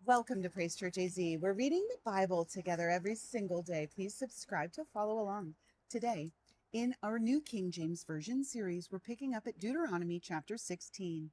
Welcome to Praise Church AZ. We're reading the Bible together every single day. Please subscribe to follow along. Today, in our New King James Version series, we're picking up at Deuteronomy chapter 16.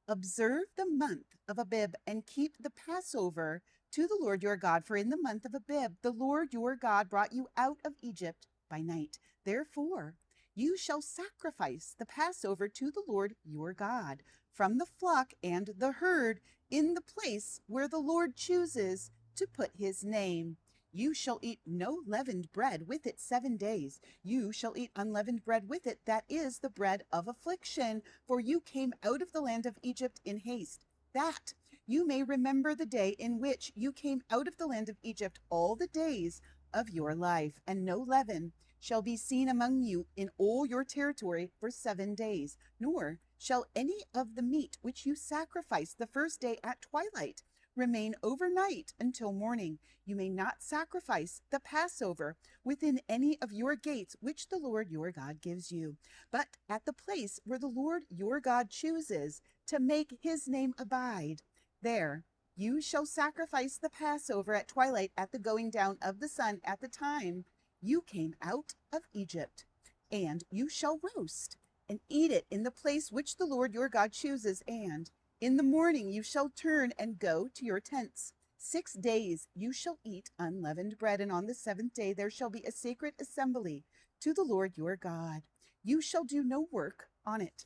Observe the month of Abib and keep the Passover to the Lord your God, for in the month of Abib the Lord your God brought you out of Egypt by night. Therefore, you shall sacrifice the Passover to the Lord your God from the flock and the herd in the place where the Lord chooses to put his name. You shall eat no leavened bread with it 7 days. You shall eat unleavened bread with it, that is the bread of affliction, for you came out of the land of Egypt in haste, that you may remember the day in which you came out of the land of Egypt all the days of your life, and no leaven shall be seen among you in all your territory for 7 days, nor shall any of the meat which you sacrifice the first day at twilight remain overnight until morning. You may not sacrifice the Passover within any of your gates which the Lord your God gives you, but at the place where the Lord your God chooses to make his name abide. There you shall sacrifice the Passover at twilight, at the going down of the sun, at the time you came out of Egypt. And you shall roast and eat it in the place which the Lord your God chooses, and in the morning you shall turn and go to your tents. 6 days you shall eat unleavened bread, and on the 7th day there shall be a sacred assembly to the Lord your God. You shall do no work on it.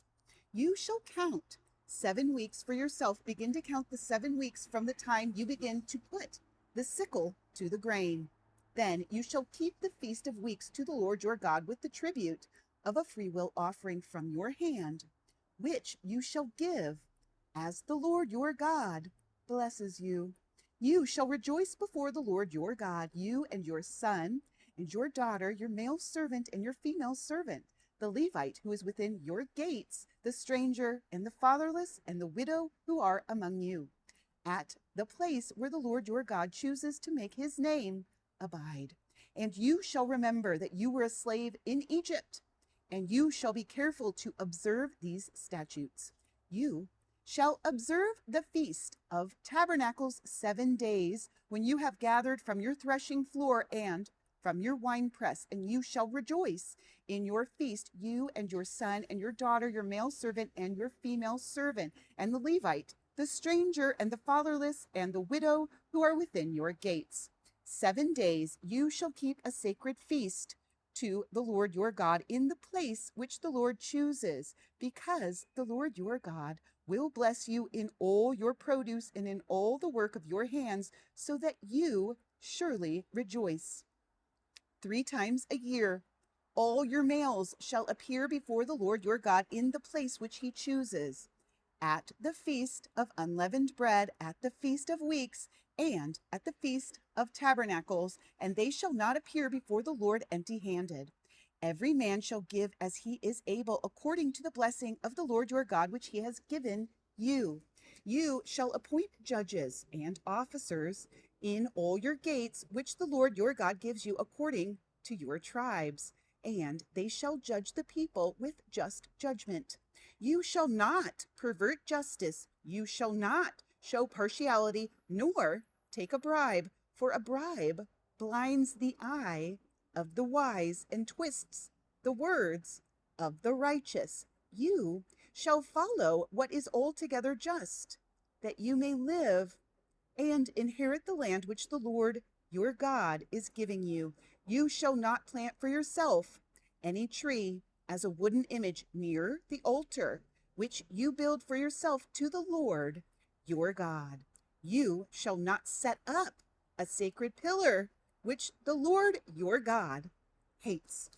You shall count 7 weeks for yourself. Begin to count the 7 weeks from the time you begin to put the sickle to the grain. Then you shall keep the feast of weeks to the Lord your God with the tribute of a freewill offering from your hand, which you shall give as the Lord your God blesses you. You shall rejoice before the Lord your God, you and your son and your daughter, your male servant and your female servant, the Levite who is within your gates, the stranger and the fatherless and the widow who are among you, at the place where the Lord your God chooses to make his name abide. And you shall remember that you were a slave in Egypt, and you shall be careful to observe these statutes. You shall observe the Feast of Tabernacles 7 days, when you have gathered from your threshing floor and from your winepress, and you shall rejoice in your feast, you and your son and your daughter, your male servant and your female servant, and the Levite, the stranger and the fatherless and the widow who are within your gates. 7 days you shall keep a sacred feast to the Lord your God in the place which the Lord chooses, because the Lord your God will bless you in all your produce and in all the work of your hands, so that you surely rejoice. 3 times a year all your males shall appear before the Lord your God in the place which he chooses, at the feast of unleavened bread, at the feast of weeks, and at the feast of tabernacles, and they shall not appear before the Lord empty-handed. Every man shall give as he is able, according to the blessing of the Lord your God, which he has given you. You shall appoint judges and officers in all your gates, which the Lord your God gives you according to your tribes, and they shall judge the people with just judgment. You shall not pervert justice. You shall not show partiality, nor take a bribe, for a bribe blinds the eye of the wise and twists the words of the righteous. You shall follow what is altogether just, that you may live and inherit the land which the Lord your God is giving you. You shall not plant for yourself any tree as a wooden image near the altar, which you build for yourself to the Lord your God. You shall not set up a sacred pillar, which the Lord your God hates.